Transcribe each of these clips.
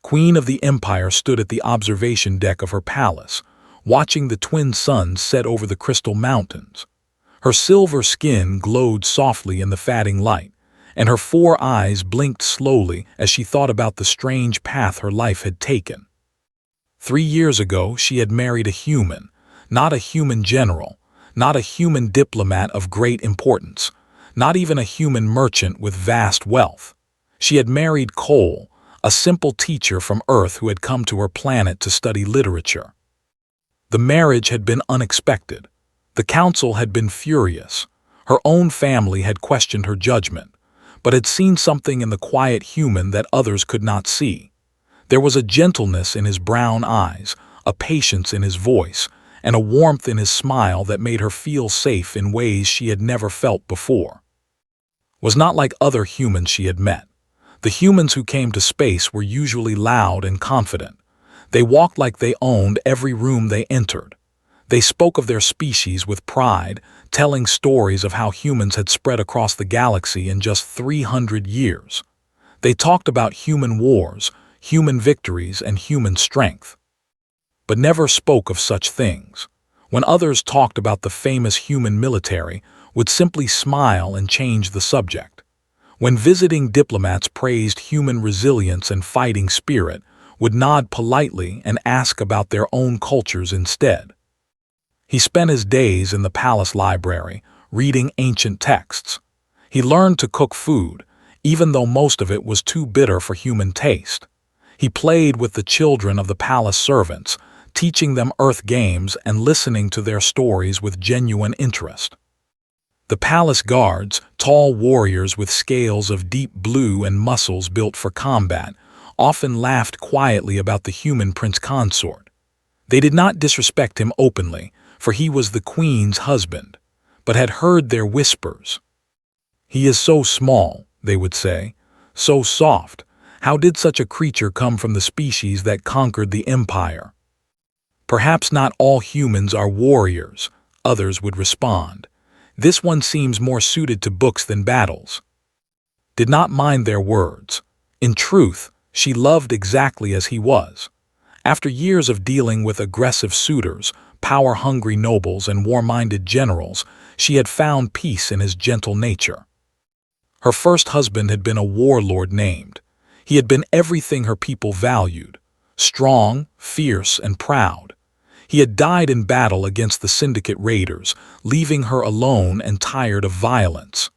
Queen of the Empire stood at the observation deck of her palace, watching the twin suns set over the crystal mountains. Her silver skin glowed softly in the fading light, and her 4 eyes blinked slowly as she thought about the strange path her life had taken. 3 years ago, she had married a human, not a human general, not a human diplomat of great importance, not even a human merchant with vast wealth. She had married Cole, a simple teacher from Earth who had come to her planet to study literature. The marriage had been unexpected. The council had been furious. Her own family had questioned her judgment, but had seen something in the quiet human that others could not see. There was a gentleness in his brown eyes, a patience in his voice, and a warmth in his smile that made her feel safe in ways she had never felt before. Was not like other humans she had met. The humans who came to space were usually loud and confident. They walked like they owned every room they entered. They spoke of their species with pride, telling stories of how humans had spread across the galaxy in just 300 years. They talked about human wars, human victories, and human strength, but never spoke of such things. When others talked about the famous human military, would simply smile and change the subject. When visiting diplomats praised human resilience and fighting spirit, would nod politely and ask about their own cultures instead. He spent his days in the palace library, reading ancient texts. He learned to cook food, even though most of it was too bitter for human taste. He played with the children of the palace servants, teaching them Earth games and listening to their stories with genuine interest. The palace guards, tall warriors with scales of deep blue and muscles built for combat, often laughed quietly about the human prince consort. They did not disrespect him openly, for he was the queen's husband, but had heard their whispers. "He is so small," they would say, "so soft. How did such a creature come from the species that conquered the empire?" "Perhaps not all humans are warriors," others would respond. "This one seems more suited to books than battles." Did not mind their words. In truth, she loved exactly as he was. After years of dealing with aggressive suitors, power-hungry nobles, and war-minded generals, she had found peace in his gentle nature. Her first husband had been a warlord named. He had been everything her people valued: strong, fierce, and proud. He had died in battle against the syndicate raiders, leaving her alone and tired of violence.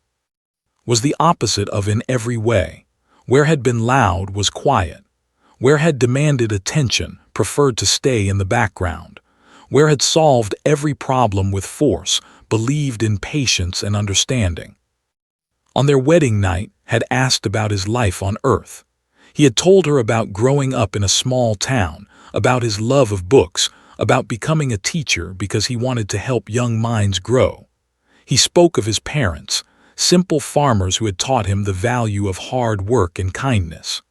Was the opposite of in every way. Where had been loud was quiet. Where had demanded attention, preferred to stay in the background. Where had solved every problem with force, believed in patience and understanding. On their wedding night, had asked about his life on Earth. He had told her about growing up in a small town, about his love of books, about becoming a teacher because he wanted to help young minds grow. He spoke of his parents, simple farmers who had taught him the value of hard work and kindness.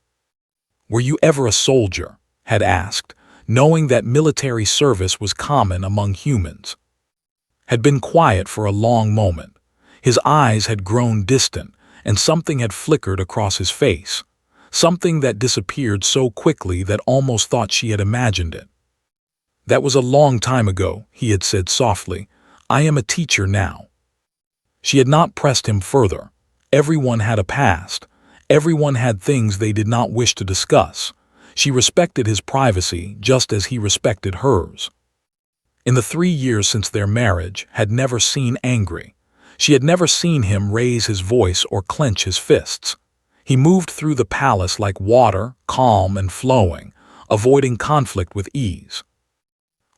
"Were you ever a soldier?" had asked, knowing that military service was common among humans. Had been quiet for a long moment. His eyes had grown distant, and something had flickered across his face, something that disappeared so quickly that almost thought she had imagined it. "That was a long time ago," he had said softly. "I am a teacher now." She had not pressed him further. Everyone had a past. Everyone had things they did not wish to discuss. She respected his privacy just as he respected hers. In the 3 years since their marriage, had never seen angry. She had never seen him raise his voice or clench his fists. He moved through the palace like water, calm and flowing, avoiding conflict with ease.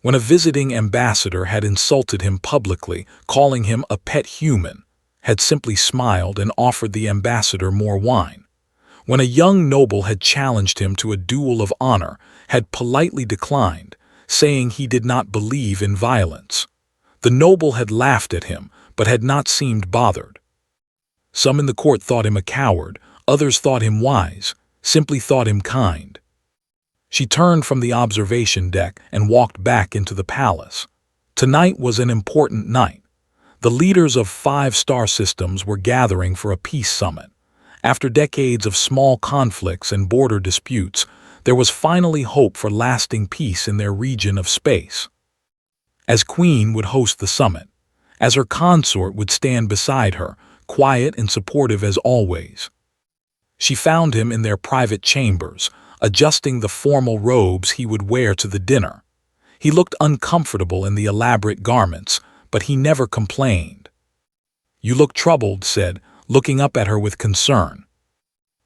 When a visiting ambassador had insulted him publicly, calling him a pet human, had simply smiled and offered the ambassador more wine. When a young noble had challenged him to a duel of honor, had politely declined, saying he did not believe in violence. The noble had laughed at him, but had not seemed bothered. Some in the court thought him a coward, others thought him wise, simply thought him kind. She turned from the observation deck and walked back into the palace. Tonight was an important night. The leaders of 5 star systems were gathering for a peace summit. After decades of small conflicts and border disputes, There was finally hope for lasting peace in their region of space. As Queen would host the summit, as her consort would stand beside her, quiet and supportive as always. She found him in their private chambers, adjusting the formal robes he would wear to the dinner. He looked uncomfortable in the elaborate garments, but he never complained. "You look troubled," said, looking up at her with concern.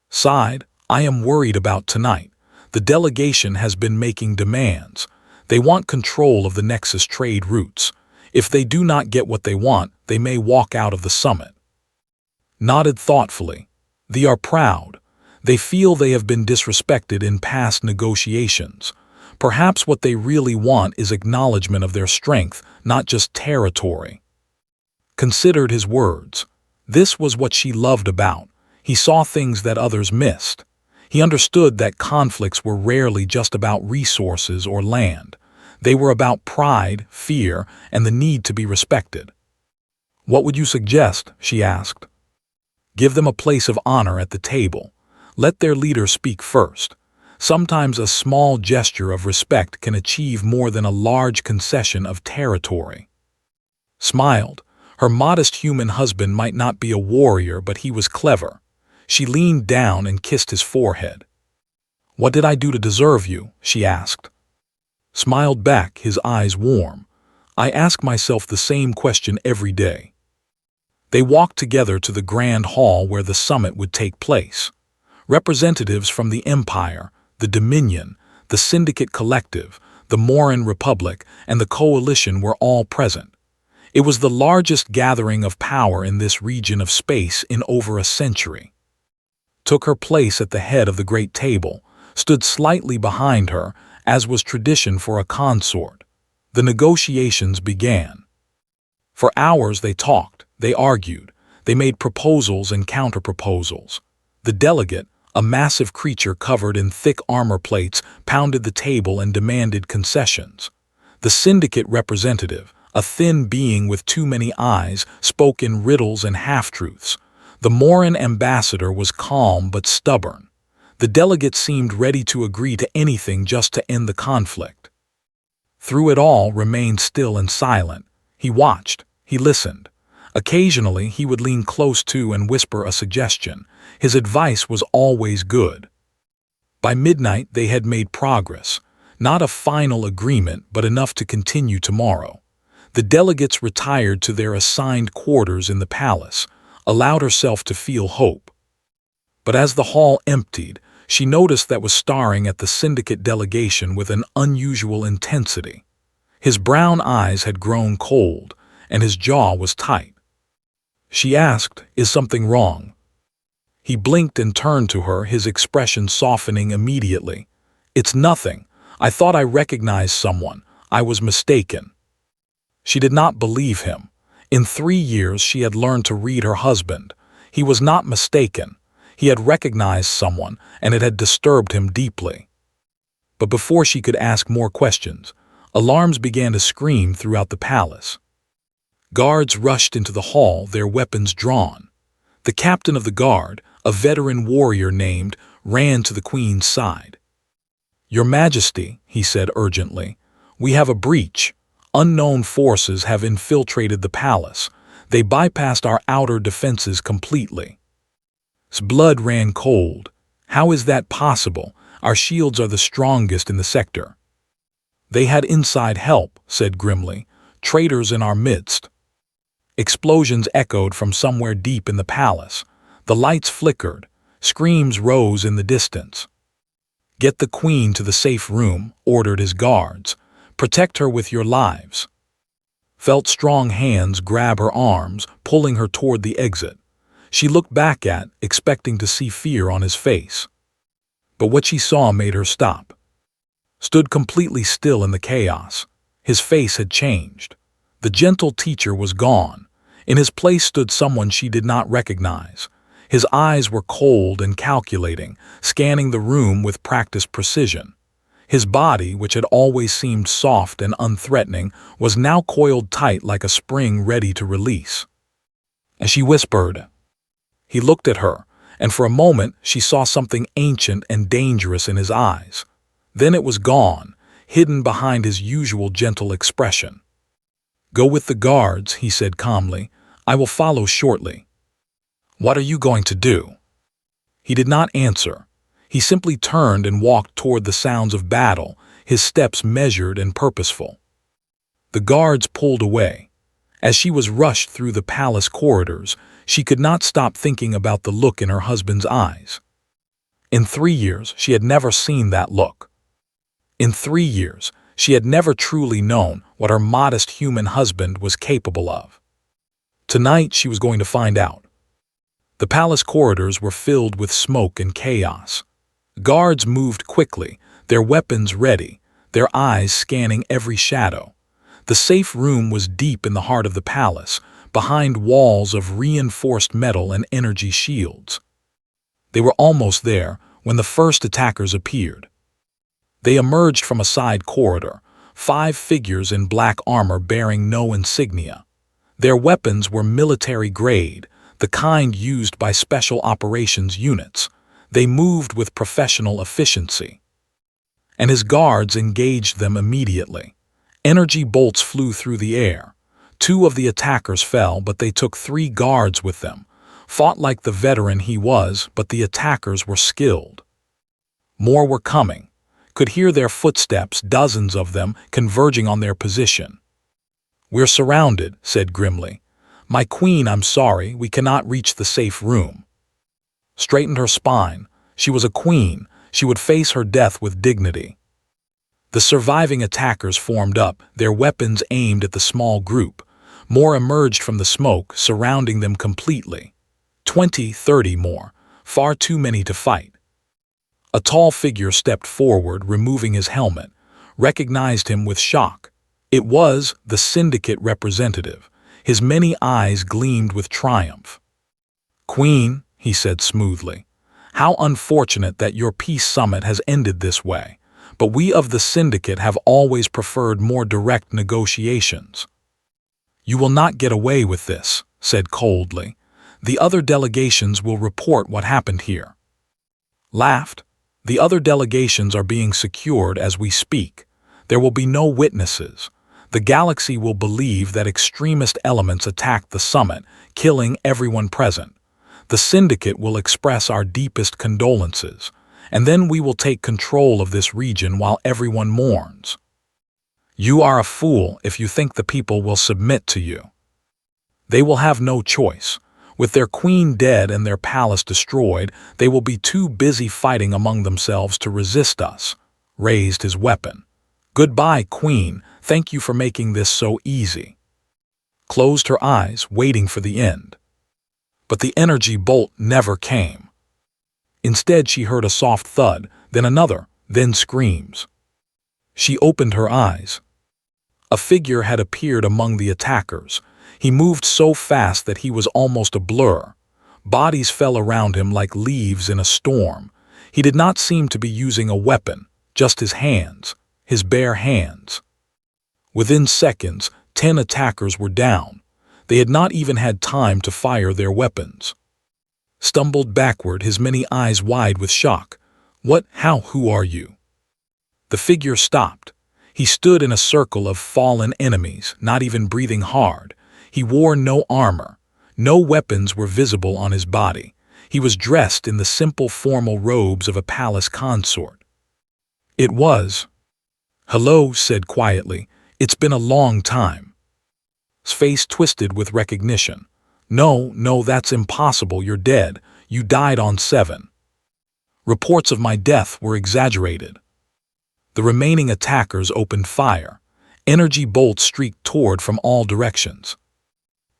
Sighed, "I am worried about tonight. The delegation has been making demands. They want control of the Nexus trade routes. If they do not get what they want, they may walk out of the summit." Nodded thoughtfully. "They are proud. They feel they have been disrespected in past negotiations. Perhaps what they really want is acknowledgement of their strength, not just territory." Considered his words. This was what she loved about. He saw things that others missed. He understood that conflicts were rarely just about resources or land. They were about pride, fear, and the need to be respected. "What would you suggest?" she asked. "Give them a place of honor at the table. Let their leader speak first. Sometimes a small gesture of respect can achieve more than a large concession of territory." Smiled. Her modest human husband might not be a warrior, but he was clever. She leaned down and kissed his forehead. "What did I do to deserve you?" she asked. Smiled back, his eyes warm. "I ask myself the same question every day." They walked together to the grand hall where the summit would take place. Representatives from the Empire, the Dominion, the Syndicate Collective, the Moran Republic, and the Coalition were all present. It was the largest gathering of power in this region of space in over a century. Took her place at the head of the great table, stood slightly behind her, as was tradition for a consort. The negotiations began. For hours they talked, they argued, they made proposals and counter-proposals. The delegate, a massive creature covered in thick armor plates, pounded the table and demanded concessions. The syndicate representative, a thin being with too many eyes, spoke in riddles and half-truths. The Moran ambassador was calm but stubborn. The delegate seemed ready to agree to anything just to end the conflict. Through it all, remained still and silent. He watched, he listened. Occasionally he would lean close to and whisper a suggestion. His advice was always good. By midnight they had made progress. Not a final agreement, but enough to continue tomorrow. The delegates retired to their assigned quarters in the palace, allowed herself to feel hope. But as the hall emptied, she noticed that was staring at the syndicate delegation with an unusual intensity. His brown eyes had grown cold, and his jaw was tight. She asked, "Is something wrong?" He blinked and turned to her, his expression softening immediately. "It's nothing. I thought I recognized someone. I was mistaken." She did not believe him. In 3 years she had learned to read her husband. He was not mistaken. He had recognized someone, and it had disturbed him deeply. But before she could ask more questions, alarms began to scream throughout the palace. Guards rushed into the hall, their weapons drawn. The captain of the guard, a veteran warrior named, ran to the queen's side. "Your Majesty," he said urgently, "we have a breach. Unknown forces have infiltrated the palace. They bypassed our outer defenses completely." His blood ran cold. "How is that possible? Our shields are the strongest in the sector." "They had inside help," said grimly. "Traitors in our midst." Explosions echoed from somewhere deep in the palace. The lights flickered. Screams rose in the distance. "Get the queen to the safe room," ordered his guards. "Protect her with your lives." Felt strong hands grab her arms, pulling her toward the exit. She looked back expecting to see fear on his face. But what she saw made her stop. Stood completely still in the chaos. His face had changed. The gentle teacher was gone. In his place stood someone she did not recognize. His eyes were cold and calculating, scanning the room with practiced precision. His body, which had always seemed soft and unthreatening, was now coiled tight like a spring ready to release. As she whispered, he looked at her, and for a moment she saw something ancient and dangerous in his eyes. Then it was gone, hidden behind his usual gentle expression. "Go with the guards," he said calmly. "I will follow shortly." "What are you going to do?" He did not answer. He simply turned and walked toward the sounds of battle, his steps measured and purposeful. The guards pulled away. As she was rushed through the palace corridors, she could not stop thinking about the look in her husband's eyes. In 3 years, she had never seen that look. In 3 years, she had never truly known what her modest human husband was capable of. Tonight, she was going to find out. The palace corridors were filled with smoke and chaos. Guards moved quickly, their weapons ready, their eyes scanning every shadow. The safe room was deep in the heart of the palace, behind walls of reinforced metal and energy shields. They were almost there when the first attackers appeared. They emerged from a side corridor, 5 figures in black armor bearing no insignia. Their weapons were military-grade, the kind used by special operations units. They moved with professional efficiency. And his guards engaged them immediately. Energy bolts flew through the air. 2 of the attackers fell, but they took 3 guards with them, fought like the veteran he was, but the attackers were skilled. More were coming. Could hear their footsteps, dozens of them, converging on their position. "We're surrounded," said grimly. "My queen, I'm sorry, we cannot reach the safe room." Straightened her spine. She was a queen. She would face her death with dignity. The surviving attackers formed up, their weapons aimed at the small group. More emerged from the smoke, surrounding them completely. 20, 30 more. Far too many to fight. A tall figure stepped forward, removing his helmet, recognized him with shock. It was the syndicate representative. His many eyes gleamed with triumph. "Queen," he said smoothly, "how unfortunate that your peace summit has ended this way, but we of the syndicate have always preferred more direct negotiations." "You will not get away with this," said coldly. "The other delegations will report what happened here." Laughed. "The other delegations are being secured as we speak. There will be no witnesses. The galaxy will believe that extremist elements attacked the summit, killing everyone present. The syndicate will express our deepest condolences, and then we will take control of this region while everyone mourns. You are a fool if you think the people will submit to you. They will have no choice. With their queen dead and their palace destroyed, they will be too busy fighting among themselves to resist us." Raised his weapon. "Goodbye, queen. Thank you for making this so easy." Closed her eyes, waiting for the end. But the energy bolt never came. Instead, she heard a soft thud, then another, then screams. She opened her eyes. A figure had appeared among the attackers. He moved so fast that he was almost a blur. Bodies fell around him like leaves in a storm. He did not seem to be using a weapon, just his hands, his bare hands. Within seconds, 10 attackers were down. They had not even had time to fire their weapons. Stumbled backward, his many eyes wide with shock. "What? How? Who are you?" The figure stopped. He stood in a circle of fallen enemies, not even breathing hard. He wore no armor. No weapons were visible on his body. He was dressed in the simple formal robes of a palace consort. It was. "Hello," said quietly. "It's been a long time." His face twisted with recognition. No, that's impossible. You're dead. You died on 7. Reports of my death were exaggerated." The remaining attackers opened fire. Energy bolts streaked toward from all directions.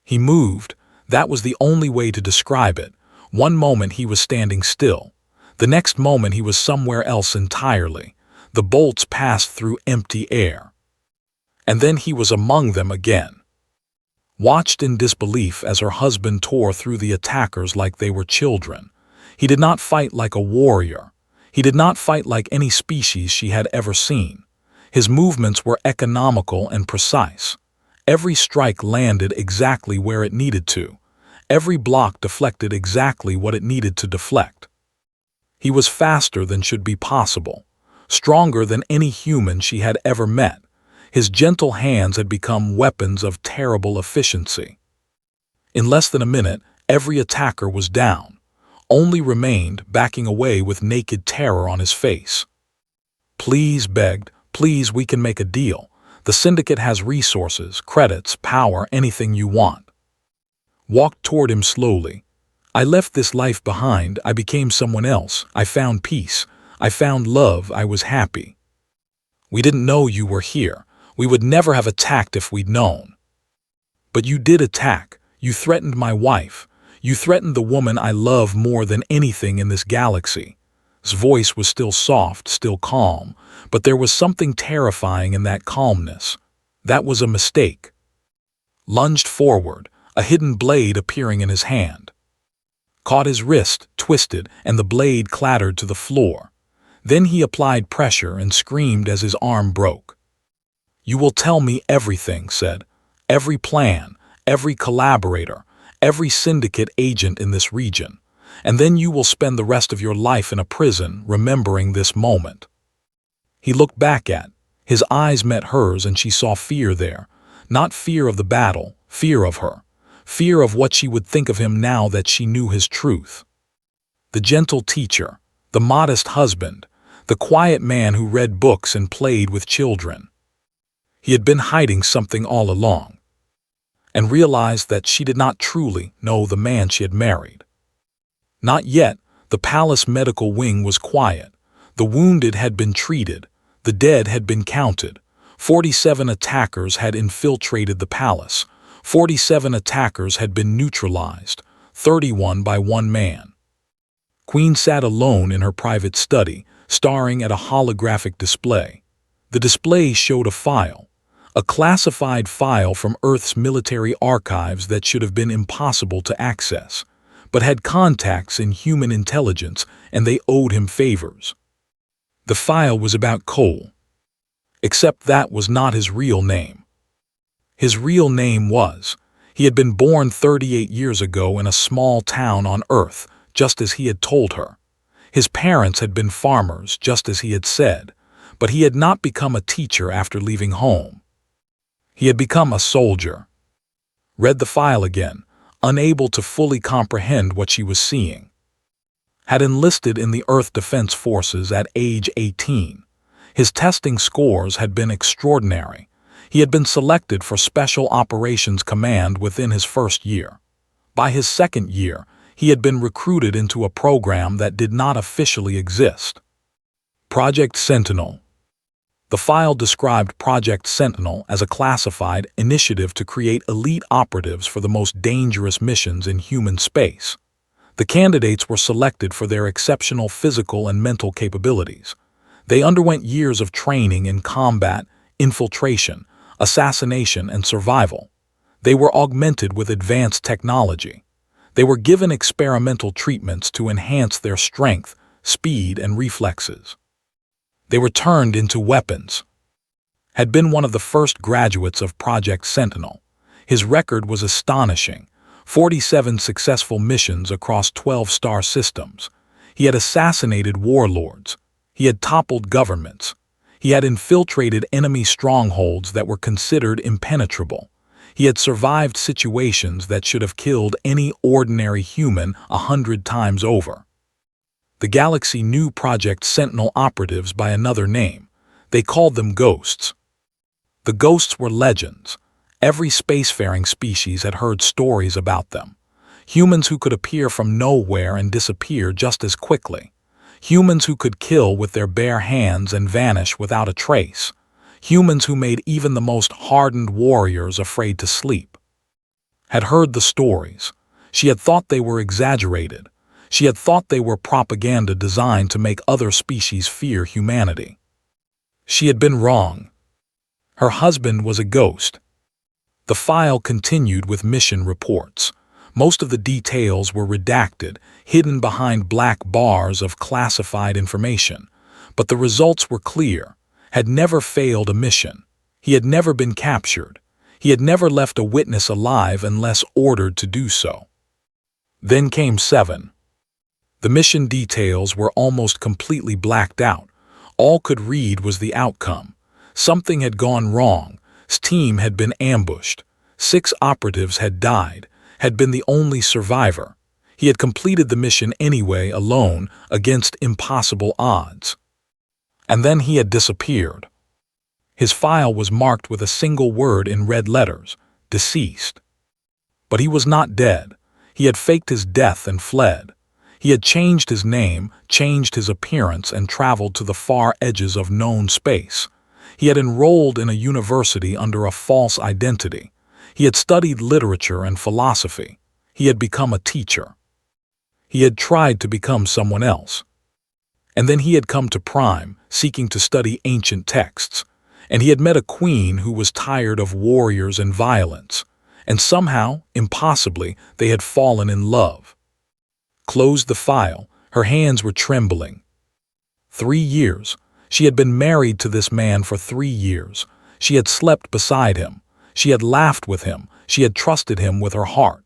He moved. That was the only way to describe it. One moment he was standing still. The next moment he was somewhere else entirely. The bolts passed through empty air. And then he was among them again. Watched in disbelief as her husband tore through the attackers like they were children. He did not fight like a warrior. He did not fight like any species she had ever seen. His movements were economical and precise. Every strike landed exactly where it needed to. Every block deflected exactly what it needed to deflect. He was faster than should be possible, stronger than any human she had ever met. His gentle hands had become weapons of terrible efficiency. In less than a minute, every attacker was down. Only remained backing away with naked terror on his face. "Please," begged, "please, we can make a deal. The syndicate has resources, credits, power, anything you want." Walked toward him slowly. "I left this life behind. I became someone else. I found peace. I found love. I was happy. We didn't know you were here. We would never have attacked if we'd known. But you did attack. You threatened my wife. You threatened the woman I love more than anything in this galaxy." His voice was still soft, still calm, but there was something terrifying in that calmness. "That was a mistake." Lunged forward, a hidden blade appearing in his hand. Caught his wrist, twisted, and the blade clattered to the floor. Then he applied pressure and screamed as his arm broke. "You will tell me everything," said. "Every plan, every collaborator, every syndicate agent in this region. And then you will spend the rest of your life in a prison remembering this moment." He looked back his eyes met hers, and she saw fear there. Not fear of the battle, fear of her. Fear of what she would think of him now that she knew his truth. The gentle teacher, the modest husband, the quiet man who read books and played with children. He had been hiding something all along, and realized that she did not truly know the man she had married. Not yet. The palace medical wing was quiet. The wounded had been treated. The dead had been counted. 47 attackers had infiltrated the palace. 47 attackers had been neutralized, 31 by one man. Queen sat alone in her private study, staring at a holographic display. The display showed a classified file from Earth's military archives that should have been impossible to access, but had contacts in human intelligence, and they owed him favors. The file was about Cole. Except that was not his real name. His real name was, he had been born 38 years ago in a small town on Earth, just as he had told her. His parents had been farmers, just as he had said, but he had not become a teacher after leaving home. He had become a soldier. Read the file again, unable to fully comprehend what she was seeing. Had enlisted in the Earth Defense Forces at age 18. His testing scores had been extraordinary. He had been selected for Special Operations Command within his first year. By his second year, he had been recruited into a program that did not officially exist. Project Sentinel. The file described Project Sentinel as a classified initiative to create elite operatives for the most dangerous missions in human space. The candidates were selected for their exceptional physical and mental capabilities. They underwent years of training in combat, infiltration, assassination, and survival. They were augmented with advanced technology. They were given experimental treatments to enhance their strength, speed, and reflexes. They were turned into weapons. Had been one of the first graduates of Project Sentinel. His record was astonishing. 47 successful missions across 12 star systems. He had assassinated warlords. He had toppled governments. He had infiltrated enemy strongholds that were considered impenetrable. He had survived situations that should have killed any ordinary human 100 times over. The galaxy knew Project Sentinel operatives by another name. They called them ghosts. The ghosts were legends. Every spacefaring species had heard stories about them. Humans who could appear from nowhere and disappear just as quickly. Humans who could kill with their bare hands and vanish without a trace. Humans who made even the most hardened warriors afraid to sleep. Had heard the stories. She had thought they were exaggerated. She had thought they were propaganda designed to make other species fear humanity. She had been wrong. Her husband was a ghost. The file continued with mission reports. Most of the details were redacted, hidden behind black bars of classified information. But the results were clear. Had never failed a mission. He had never been captured. He had never left a witness alive unless ordered to do so. Then came 7. The mission details were almost completely blacked out. All could read was the outcome. Something had gone wrong. His team had been ambushed. 6 operatives had died, had been the only survivor. He had completed the mission anyway, alone, against impossible odds. And then he had disappeared. His file was marked with a single word in red letters: deceased. But he was not dead. He had faked his death and fled. He had changed his name, changed his appearance, and traveled to the far edges of known space. He had enrolled in a university under a false identity. He had studied literature and philosophy. He had become a teacher. He had tried to become someone else. And then he had come to Prime, seeking to study ancient texts. And he had met a queen who was tired of warriors and violence. And somehow, impossibly, they had fallen in love. Closed the file. Her hands were trembling. 3 years. She had been married to this man for 3 years. She had slept beside him. She had laughed with him. She had trusted him with her heart.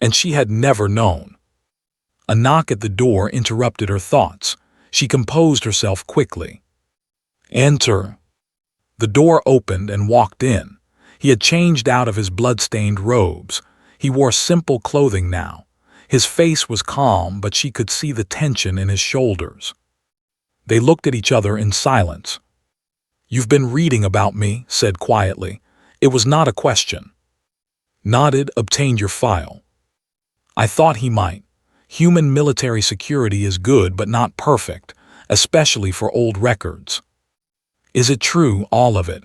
And she had never known. A knock at the door interrupted her thoughts. She composed herself quickly. Enter. The door opened and walked in. He had changed out of his blood-stained robes. He wore simple clothing now. His face was calm, but she could see the tension in his shoulders. They looked at each other in silence. "You've been reading about me," said quietly. It was not a question. Nodded, obtained your file. I thought he might. Human military security is good but not perfect, especially for old records. Is it true, all of it?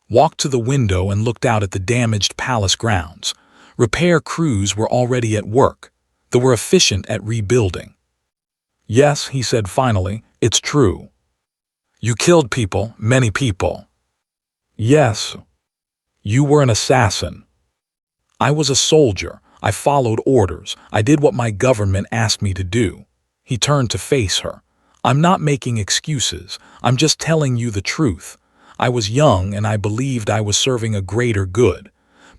Walked to the window and looked out at the damaged palace grounds. Repair crews were already at work. They were efficient at rebuilding. Yes, he said finally, it's true. You killed people, many people. Yes. You were an assassin. I was a soldier. I followed orders. I did what my government asked me to do. He turned to face her. I'm not making excuses. I'm just telling you the truth. I was young and I believed I was serving a greater good.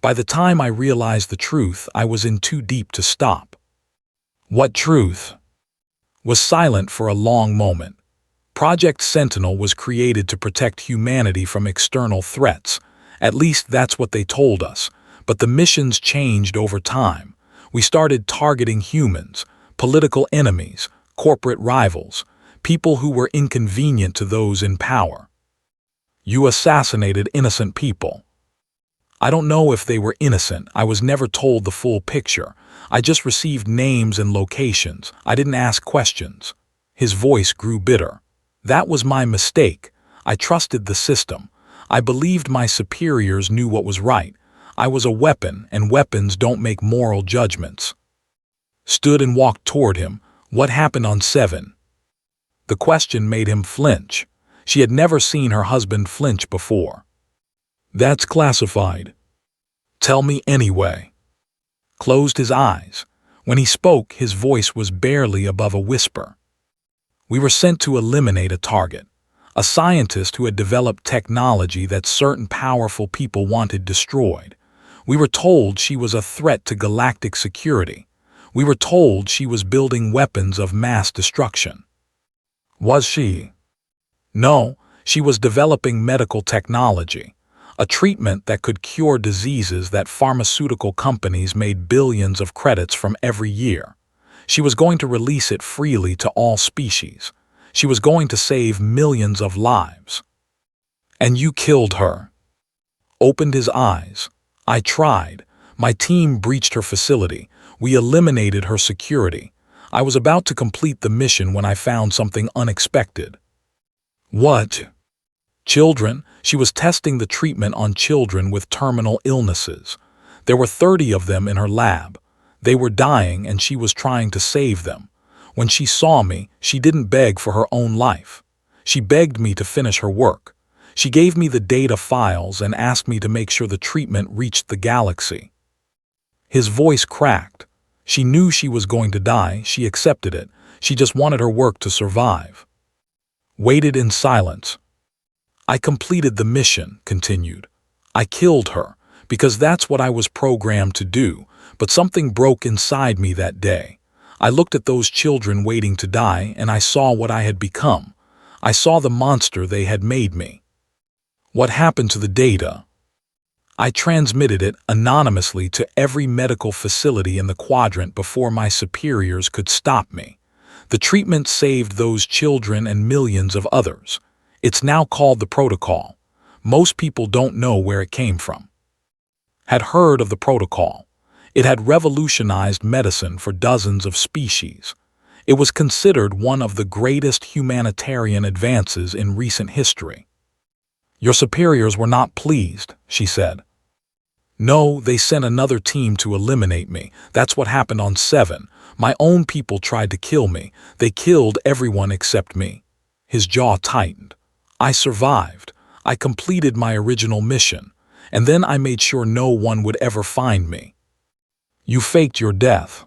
By the time I realized the truth, I was in too deep to stop. What truth? Was silent for a long moment. Project Sentinel was created to protect humanity from external threats. At least that's what they told us. But the missions changed over time. We started targeting humans, political enemies, corporate rivals, people who were inconvenient to those in power. You assassinated innocent people. I don't know if they were innocent. I was never told the full picture. I just received names and locations. I didn't ask questions. His voice grew bitter. That was my mistake. I trusted the system. I believed my superiors knew what was right. I was a weapon, and weapons don't make moral judgments. Stood and walked toward him. What happened on 7? The question made him flinch. She had never seen her husband flinch before. That's classified. Tell me anyway. Closed his eyes. When he spoke, his voice was barely above a whisper. We were sent to eliminate a target. A scientist who had developed technology that certain powerful people wanted destroyed. We were told she was a threat to galactic security. We were told she was building weapons of mass destruction. Was she? No, she was developing medical technology. A treatment that could cure diseases that pharmaceutical companies made billions of credits from every year. She was going to release it freely to all species. She was going to save millions of lives. And you killed her. Opened his eyes. I tried. My team breached her facility. We eliminated her security. I was about to complete the mission when I found something unexpected. What? Children. She was testing the treatment on children with terminal illnesses. There were 30 of them in her lab. They were dying and she was trying to save them. When she saw me, she didn't beg for her own life. She begged me to finish her work. She gave me the data files and asked me to make sure the treatment reached the galaxy. His voice cracked. She knew she was going to die. She accepted it. She just wanted her work to survive. Waited in silence. I completed the mission, continued. I killed her, because that's what I was programmed to do, but something broke inside me that day. I looked at those children waiting to die, and I saw what I had become. I saw the monster they had made me. What happened to the data? I transmitted it anonymously to every medical facility in the quadrant before my superiors could stop me. The treatment saved those children and millions of others. It's now called the protocol. Most people don't know where it came from. Had heard of the protocol. It had revolutionized medicine for dozens of species. It was considered one of the greatest humanitarian advances in recent history. Your superiors were not pleased, she said. No, they sent another team to eliminate me. That's what happened on 7. My own people tried to kill me. They killed everyone except me. His jaw tightened. I survived. I completed my original mission, and then I made sure no one would ever find me. You faked your death.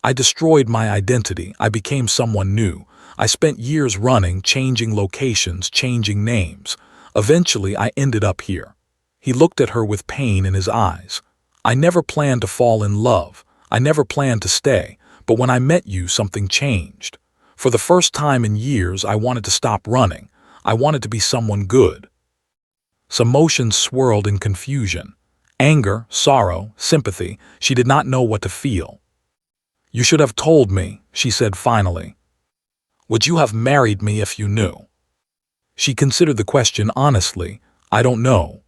I destroyed my identity. I became someone new. I spent years running, changing locations, changing names. Eventually, I ended up here. He looked at her with pain in his eyes. I never planned to fall in love. I never planned to stay. But when I met you, something changed. For the first time in years, I wanted to stop running. I wanted to be someone good. Some emotions swirled in confusion. Anger, sorrow, sympathy. She did not know what to feel. You should have told me, she said finally. Would you have married me if you knew? She considered the question honestly. I don't know.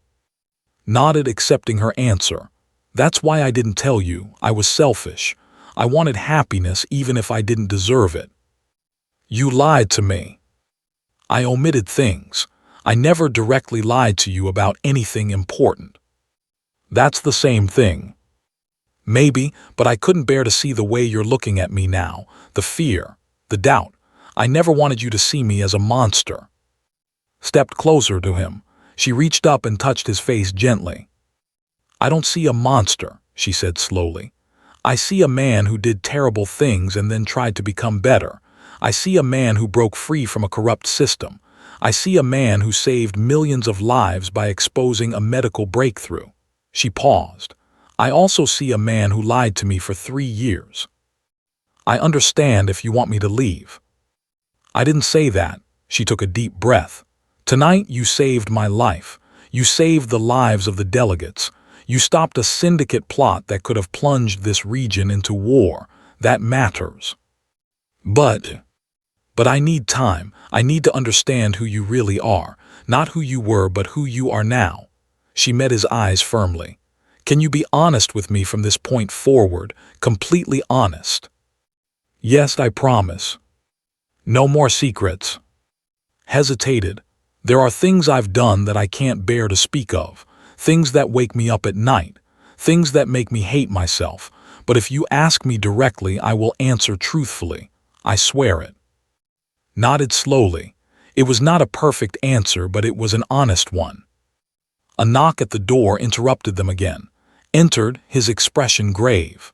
Nodded, accepting her answer. That's why I didn't tell you. I was selfish. I wanted happiness even if I didn't deserve it. You lied to me. I omitted things. I never directly lied to you about anything important. That's the same thing. Maybe, but I couldn't bear to see the way you're looking at me now, the fear, the doubt. I never wanted you to see me as a monster. Stepped closer to him. She reached up and touched his face gently. I don't see a monster, she said slowly. I see a man who did terrible things and then tried to become better. I see a man who broke free from a corrupt system. I see a man who saved millions of lives by exposing a medical breakthrough. She paused. I also see a man who lied to me for 3 years. I understand if you want me to leave. I didn't say that. She took a deep breath. Tonight you saved my life. You saved the lives of the delegates. You stopped a syndicate plot that could have plunged this region into war. That matters. But I need time. I need to understand who you really are. Not who you were, but who you are now. She met his eyes firmly. Can you be honest with me from this point forward? Completely honest. Yes, I promise. No more secrets. Hesitated. There are things I've done that I can't bear to speak of. Things that wake me up at night. Things that make me hate myself. But if you ask me directly, I will answer truthfully. I swear it. Nodded slowly. It was not a perfect answer, but it was an honest one. A knock at the door interrupted them again. Entered, his expression grave.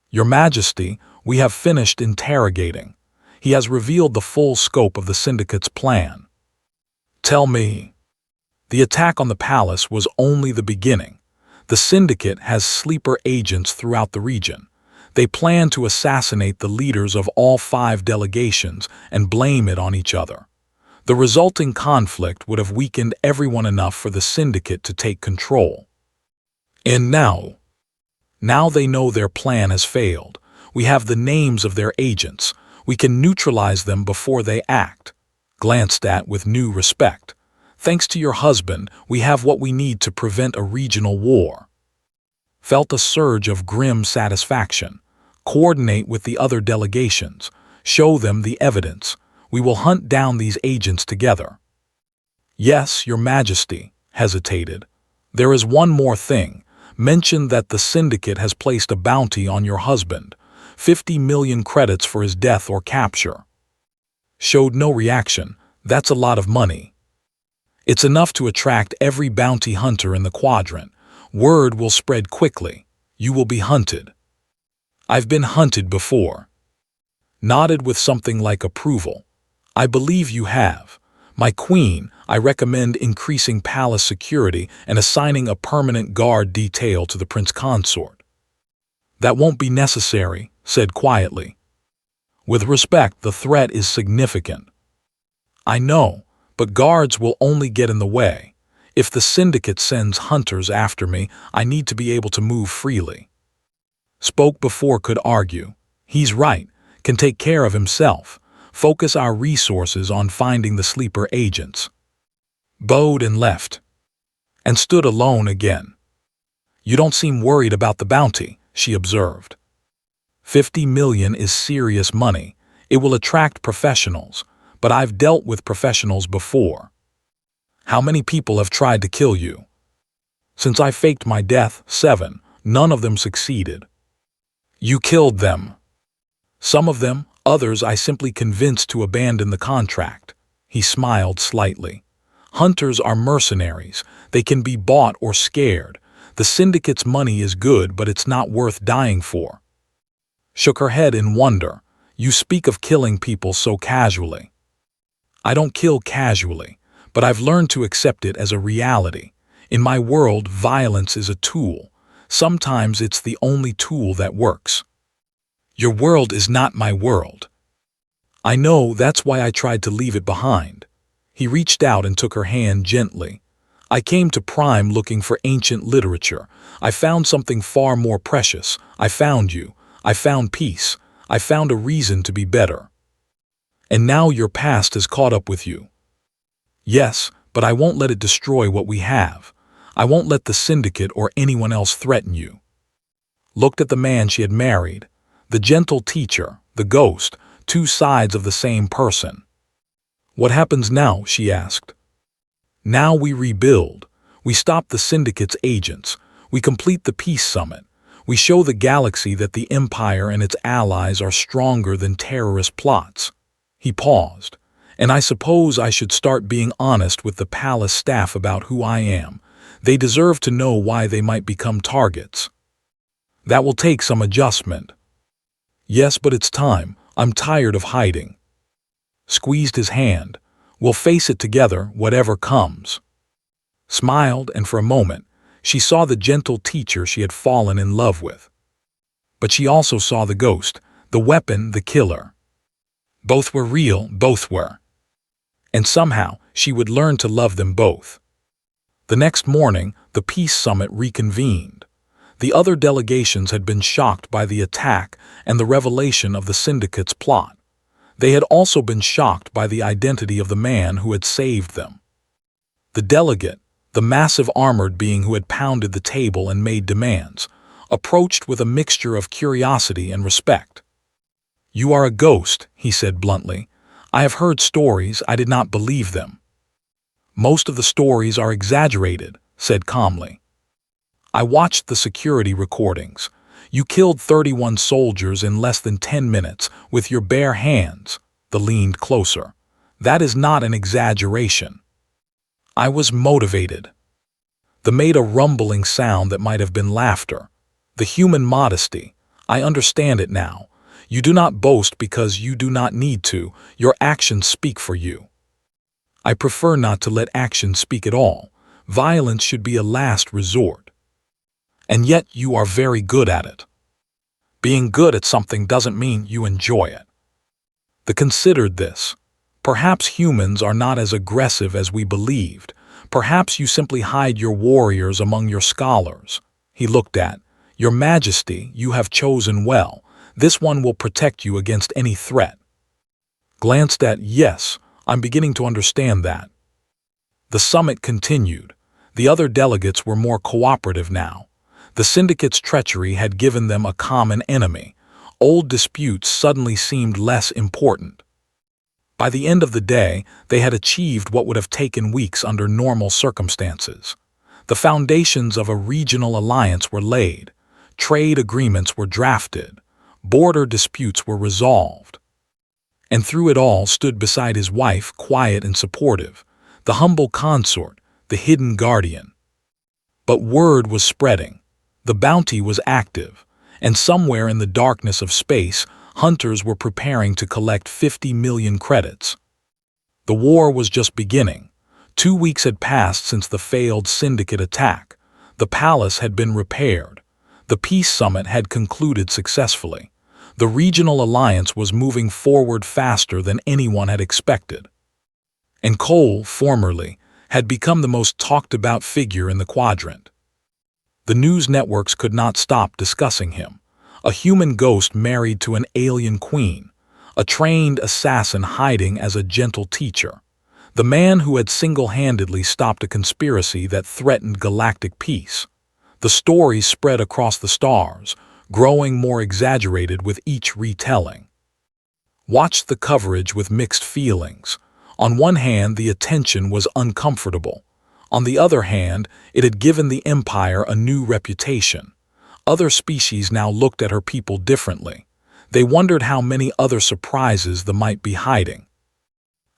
Your Majesty, we have finished interrogating. He has revealed the full scope of the syndicate's plan. Tell me. The attack on the palace was only the beginning. The syndicate has sleeper agents throughout the region. They plan to assassinate the leaders of all 5 delegations and blame it on each other. The resulting conflict would have weakened everyone enough for the syndicate to take control. And now they know their plan has failed. We have the names of their agents. We can neutralize them before they act. Glanced at with new respect. Thanks to your husband, we have what we need to prevent a regional war. Felt a surge of grim satisfaction. Coordinate with the other delegations. Show them the evidence. We will hunt down these agents together. Yes, Your Majesty, hesitated. There is one more thing. Mention that the syndicate has placed a bounty on your husband. 50 million credits for his death or capture. Showed no reaction. That's a lot of money. It's enough to attract every bounty hunter in the quadrant. Word will spread quickly. You will be hunted. I've been hunted before. Nodded with something like approval. I believe you have. My queen, I recommend increasing palace security and assigning a permanent guard detail to the prince consort. That won't be necessary, said quietly. With respect, the threat is significant. I know, but guards will only get in the way. If the syndicate sends hunters after me, I need to be able to move freely. Spoke before could argue. He's right, can take care of himself. Focus our resources on finding the sleeper agents. Bowed and left. And stood alone again. You don't seem worried about the bounty, she observed. 50 million is serious money. It will attract professionals, but I've dealt with professionals before. How many people have tried to kill you? Since I faked my death, 7, none of them succeeded. You killed them. Some of them, others I simply convinced to abandon the contract. He smiled slightly. Hunters are mercenaries. They can be bought or scared. The syndicate's money is good, but it's not worth dying for. Shook her head in wonder. You speak of killing people so casually. I don't kill casually, but I've learned to accept it as a reality. In my world, violence is a tool. Sometimes it's the only tool that works. Your world is not my world. I know, that's why I tried to leave it behind. He reached out and took her hand gently. I came to Prime looking for ancient literature. I found something far more precious. I found you. I found peace. I found a reason to be better. And now your past has caught up with you. Yes, but I won't let it destroy what we have. I won't let the syndicate or anyone else threaten you. Looked at the man she had married. The gentle teacher, the ghost, two sides of the same person. What happens now, she asked. Now we rebuild. We stop the syndicate's agents. We complete the peace summit. We show the galaxy that the Empire and its allies are stronger than terrorist plots. He paused. And I suppose I should start being honest with the palace staff about who I am. They deserve to know why they might become targets. That will take some adjustment. Yes, but it's time. I'm tired of hiding. Squeezed his hand. We'll face it together, whatever comes. Smiled, and for a moment, she saw the gentle teacher she had fallen in love with. But she also saw the ghost, the weapon, the killer. Both were real, both were. And somehow, she would learn to love them both. The next morning, the peace summit reconvened. The other delegations had been shocked by the attack and the revelation of the syndicate's plot. They had also been shocked by the identity of the man who had saved them. The delegate, the massive armored being who had pounded the table and made demands, approached with a mixture of curiosity and respect. You are a ghost, he said bluntly. I have heard stories, I did not believe them. Most of the stories are exaggerated, said calmly. I watched the security recordings. You killed 31 soldiers in less than 10 minutes with your bare hands. The leaned closer. That is not an exaggeration. I was motivated. The made a rumbling sound that might have been laughter. The human modesty. I understand it now. You do not boast because you do not need to. Your actions speak for you. I prefer not to let actions speak at all. Violence should be a last resort. And yet you are very good at it. Being good at something doesn't mean you enjoy it. The considered this. Perhaps humans are not as aggressive as we believed. Perhaps you simply hide your warriors among your scholars. He looked at. Your Majesty, you have chosen well. This one will protect you against any threat. Glanced at. Yes, I'm beginning to understand that. The summit continued. The other delegates were more cooperative now. The syndicate's treachery had given them a common enemy. Old disputes suddenly seemed less important. By the end of the day, they had achieved what would have taken weeks under normal circumstances. The foundations of a regional alliance were laid. Trade agreements were drafted. Border disputes were resolved. And through it all stood beside his wife, quiet and supportive, the humble consort, the hidden guardian. But word was spreading. The bounty was active, and somewhere in the darkness of space, hunters were preparing to collect 50 million credits. The war was just beginning. 2 weeks had passed since the failed syndicate attack. The palace had been repaired. The peace summit had concluded successfully. The regional alliance was moving forward faster than anyone had expected. And Cole, formerly, had become the most talked-about figure in the quadrant. The news networks could not stop discussing him. A human ghost married to an alien queen. A trained assassin hiding as a gentle teacher. The man who had single-handedly stopped a conspiracy that threatened galactic peace. The stories spread across the stars, growing more exaggerated with each retelling. Watched the coverage with mixed feelings. On one hand, the attention was uncomfortable. On the other hand, it had given the Empire a new reputation. Other species now looked at her people differently. They wondered how many other surprises they might be hiding.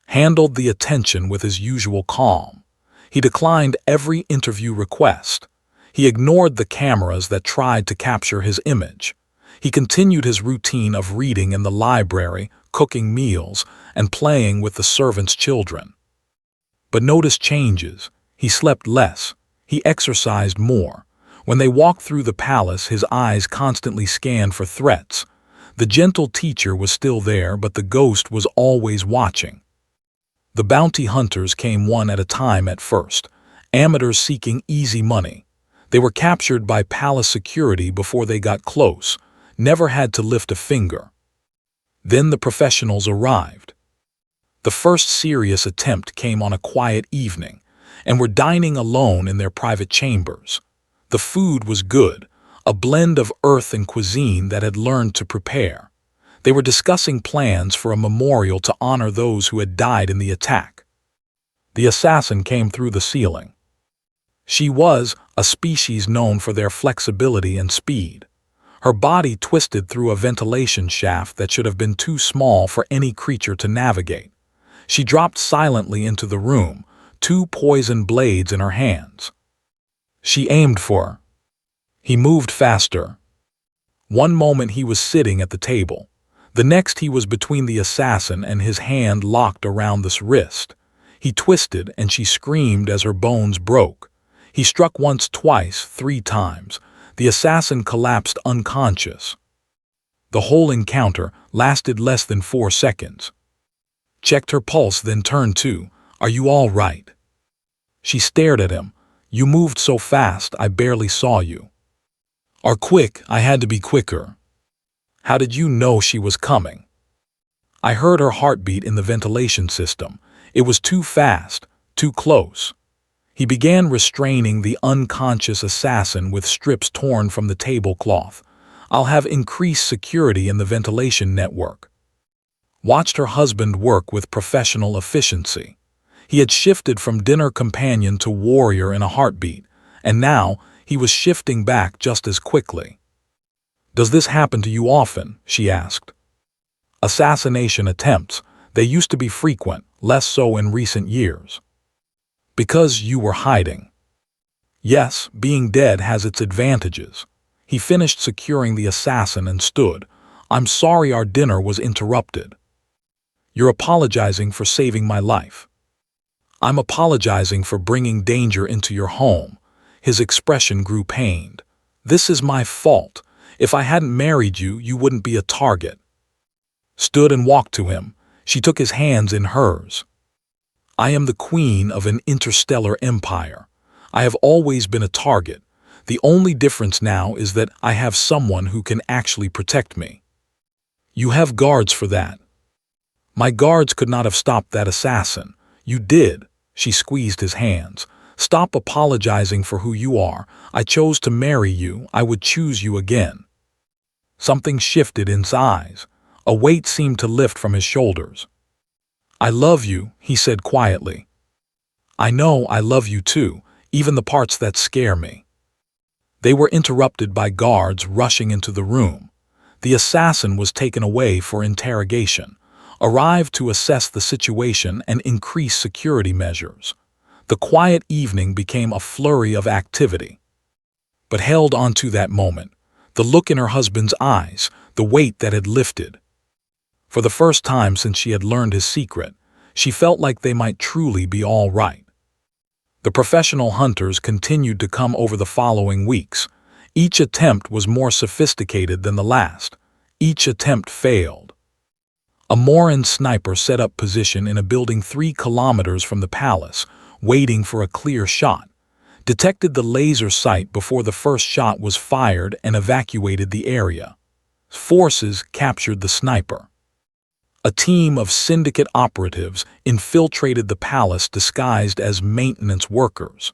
Handled the attention with his usual calm. He declined every interview request. He ignored the cameras that tried to capture his image. He continued his routine of reading in the library, cooking meals, and playing with the servants' children. But noticed changes. He slept less. He exercised more. When they walked through the palace, his eyes constantly scanned for threats. The gentle teacher was still there, but the ghost was always watching. The bounty hunters came one at a time at first, amateurs seeking easy money. They were captured by palace security before they got close, never had to lift a finger. Then the professionals arrived. The first serious attempt came on a quiet evening, and were dining alone in their private chambers. The food was good, a blend of earth and cuisine that had learned to prepare. They were discussing plans for a memorial to honor those who had died in the attack. The assassin came through the ceiling. She was a species known for their flexibility and speed. Her body twisted through a ventilation shaft that should have been too small for any creature to navigate. She dropped silently into the room, 2 poison blades in her hands. She aimed for her. He moved faster. One moment he was sitting at the table. The next he was between the assassin and his hand locked around this wrist. He twisted and she screamed as her bones broke. He struck once, twice, 3 times. The assassin collapsed unconscious. The whole encounter lasted less than 4 seconds. Checked her pulse, then turned to, "Are you all right?" She stared at him. "You moved so fast, I barely saw you." "Are quick, I had to be quicker." "How did you know she was coming?" "I heard her heartbeat in the ventilation system. It was too fast, too close." He began restraining the unconscious assassin with strips torn from the tablecloth. "I'll have increased security in the ventilation network." Watched her husband work with professional efficiency. He had shifted from dinner companion to warrior in a heartbeat, and now he was shifting back just as quickly. "Does this happen to you often?" she asked. Assassination attempts, they used to be frequent, less so in recent years. "Because you were hiding." "Yes, being dead has its advantages." He finished securing the assassin and stood. "I'm sorry our dinner was interrupted." "You're apologizing for saving my life." "I'm apologizing for bringing danger into your home." His expression grew pained. "This is my fault. If I hadn't married you, you wouldn't be a target." Stood and walked to him. She took his hands in hers. "I am the queen of an interstellar empire. I have always been a target. The only difference now is that I have someone who can actually protect me." "You have guards for that." "My guards could not have stopped that assassin." "You did." She squeezed his hands. "Stop apologizing for who you are. I chose to marry you. I would choose you again." Something shifted in his eyes. A weight seemed to lift from his shoulders. "I love you," he said quietly. "I know I love you too, even the parts that scare me." They were interrupted by guards rushing into the room. The assassin was taken away for interrogation, arrived to assess the situation and increase security measures. The quiet evening became a flurry of activity. But held on to that moment, the look in her husband's eyes, the weight that had lifted. For the first time since she had learned his secret, She felt like they might truly be all right. The professional hunters continued to come over the following weeks. Each attempt was more sophisticated than the last. Each attempt failed. A Moran sniper set up position in a building 3 kilometers from the palace, waiting for a clear shot, detected the laser sight before the first shot was fired and evacuated the area. Forces captured the sniper. A team of syndicate operatives infiltrated the palace disguised as maintenance workers,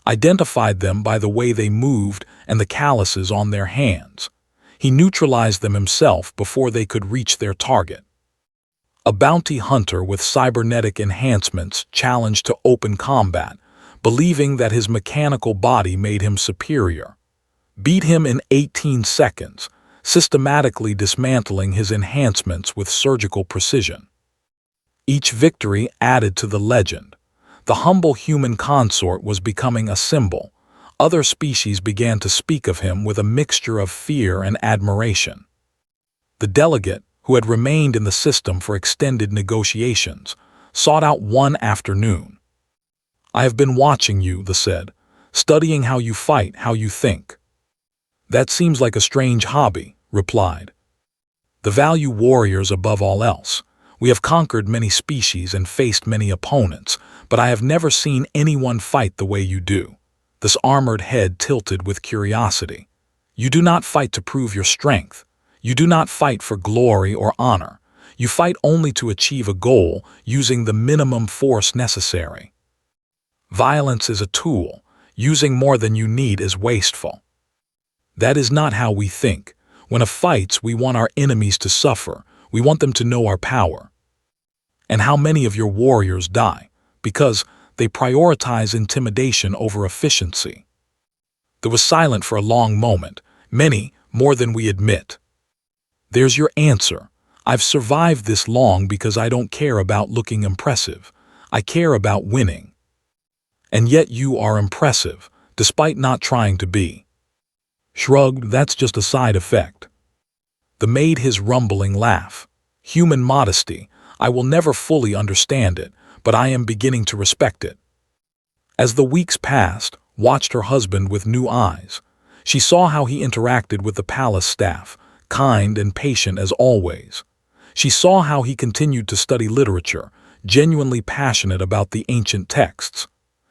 identified them by the way they moved and the calluses on their hands. He neutralized them himself before they could reach their target. A bounty hunter with cybernetic enhancements challenged to open combat, believing that his mechanical body made him superior. Beat him in 18 seconds, systematically dismantling his enhancements with surgical precision. Each victory added to the legend. The humble human consort was becoming a symbol. Other species began to speak of him with a mixture of fear and admiration. The delegate, who had remained in the system for extended negotiations, sought out one afternoon. "I have been watching you," they said, "studying how you fight, how you think." "That seems like a strange hobby," replied. "The value warriors above all else. We have conquered many species and faced many opponents, but I have never seen anyone fight the way you do." This armored head tilted with curiosity. "You do not fight to prove your strength. You do not fight for glory or honor. You fight only to achieve a goal using the minimum force necessary. Violence is a tool. Using more than you need is wasteful." "That is not how we think. When a fights, we want our enemies to suffer. We want them to know our power." "And how many of your warriors die? Because they prioritize intimidation over efficiency." There was silence for a long moment. "Many, more than we admit." "There's your answer. I've survived this long because I don't care about looking impressive. I care about winning." "And yet you are impressive, despite not trying to be." Shrugged, "That's just a side effect." The made his rumbling laugh. "Human modesty. I will never fully understand it, but I am beginning to respect it." As the weeks passed, watched her husband with new eyes. She saw how he interacted with the palace staff, kind and patient as always. She saw how he continued to study literature, genuinely passionate about the ancient texts.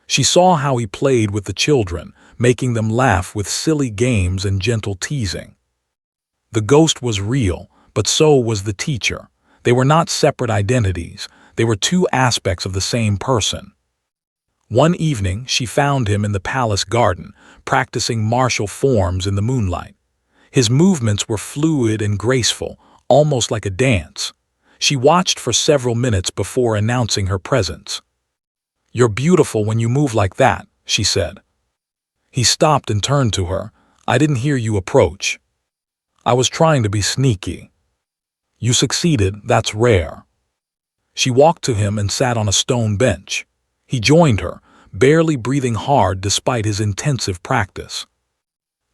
She saw how he played with the children, making them laugh with silly games and gentle teasing. The ghost was real, but so was the teacher. They were not separate identities. They were two aspects of the same person. One evening, she found him in the palace garden, practicing martial forms in the moonlight. His movements were fluid and graceful, almost like a dance. She watched for several minutes before announcing her presence. "You're beautiful when you move like that," she said. He stopped and turned to her. "I didn't hear you approach." "I was trying to be sneaky." "You succeeded, that's rare." She walked to him and sat on a stone bench. He joined her, barely breathing hard despite his intensive practice.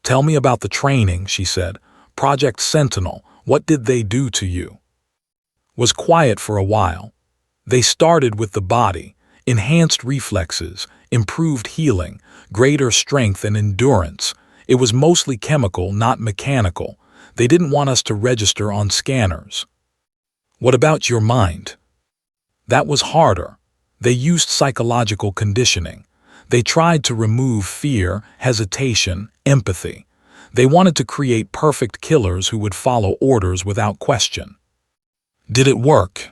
"Tell me about the training," she said. "Project Sentinel, what did they do to you?" Was quiet for a while. "They started with the body, enhanced reflexes, improved healing, greater strength and endurance. It was mostly chemical, not mechanical. They didn't want us to register on scanners." "What about your mind?" "That was harder. They used psychological conditioning. They tried to remove fear, hesitation, empathy. They wanted to create perfect killers who would follow orders without question." "Did it work?"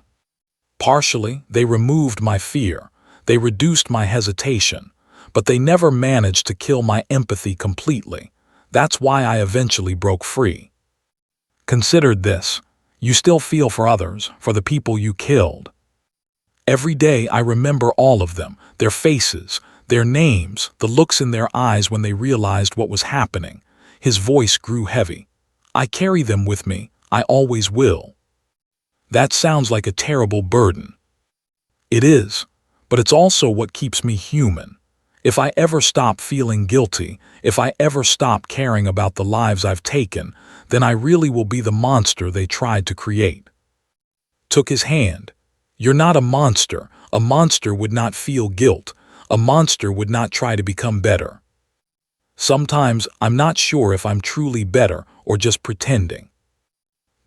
"Partially. They removed my fear. They reduced my hesitation. But they never managed to kill my empathy completely. That's why I eventually broke free." "Consider this. You still feel for others, for the people you killed." "Every day I remember all of them, their faces, their names, the looks in their eyes when they realized what was happening." His voice grew heavy. "I carry them with me. I always will." "That sounds like a terrible burden." "It is, but it's also what keeps me human. If I ever stop feeling guilty, if I ever stop caring about the lives I've taken, then I really will be the monster they tried to create." Took his hand. You're not a monster. A monster would not feel guilt. A monster would not try to become better. Sometimes I'm not sure if I'm truly better or just pretending.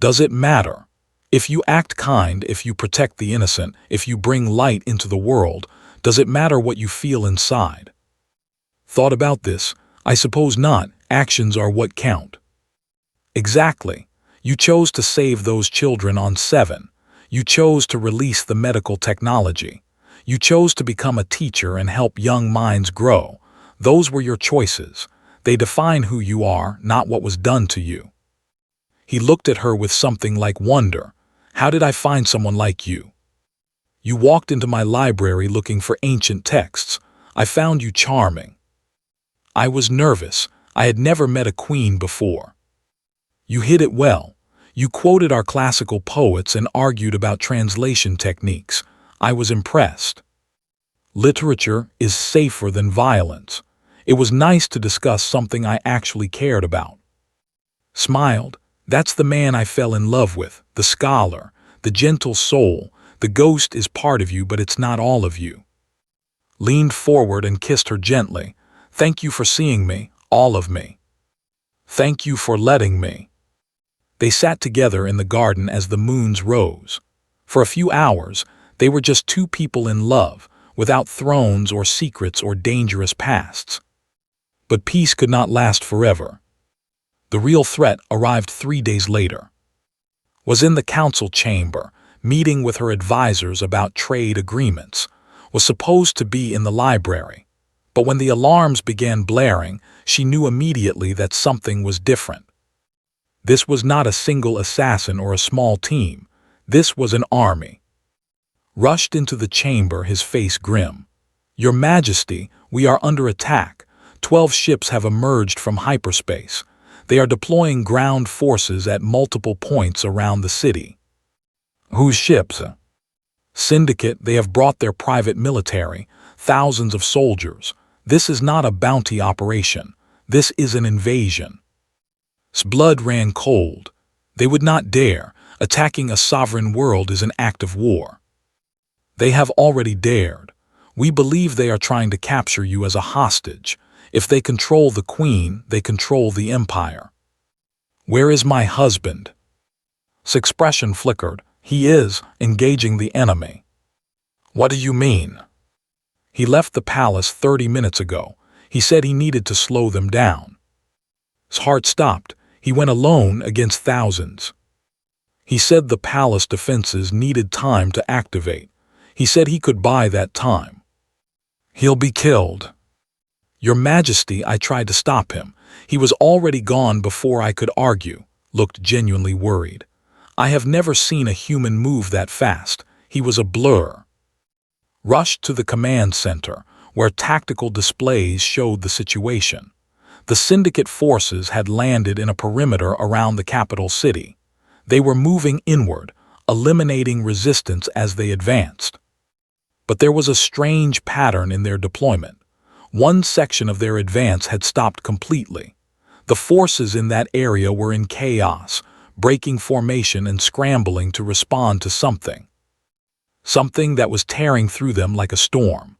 Does it matter? If you act kind, if you protect the innocent, if you bring light into the world, does it matter what you feel inside? Thought about this? I suppose not. Actions are what count. Exactly. You chose to save those children on 7. You chose to release the medical technology. You chose to become a teacher and help young minds grow. Those were your choices. They define who you are, not what was done to you. He looked at her with something like wonder. How did I find someone like you? You walked into my library looking for ancient texts. I found you charming. I was nervous. I had never met a queen before. You hid it well. You quoted our classical poets and argued about translation techniques. I was impressed. Literature is safer than violence. It was nice to discuss something I actually cared about. Smiled. That's the man I fell in love with, the scholar, the gentle soul. The ghost is part of you, but it's not all of you. Leaned forward and kissed her gently. Thank you for seeing me, all of me. Thank you for letting me. They sat together in the garden as the moons rose. For a few hours, they were just two people in love, without thrones or secrets or dangerous pasts. But peace could not last forever. The real threat arrived 3 days later. Was in the council chamber, meeting with her advisors about trade agreements. Was supposed to be in the library. But when the alarms began blaring, she knew immediately that something was different. This was not a single assassin or a small team. This was an army. Rushed into the chamber, his face grim. Your Majesty, we are under attack. 12 ships have emerged from hyperspace. They are deploying ground forces at multiple points around the city. Whose ships? Syndicate. They have brought their private military, thousands of soldiers. This is not a bounty operation. This is an invasion. His blood ran cold. They would not dare. Attacking a sovereign world is an act of war. They have already dared. We believe they are trying to capture you as a hostage. If they control the queen, they control the empire. Where is my husband? His expression flickered. He is engaging the enemy. What do you mean? He left the palace 30 minutes ago. He said he needed to slow them down. His heart stopped. He went alone against thousands. He said the palace defenses needed time to activate. He said he could buy that time. He'll be killed. Your Majesty, I tried to stop him. He was already gone before I could argue. Looked genuinely worried. I have never seen a human move that fast. He was a blur. Rushed to the command center, where tactical displays showed the situation. The syndicate forces had landed in a perimeter around the capital city. They were moving inward, eliminating resistance as they advanced. But there was a strange pattern in their deployment. One section of their advance had stopped completely. The forces in that area were in chaos, breaking formation and scrambling to respond to something. Something that was tearing through them like a storm.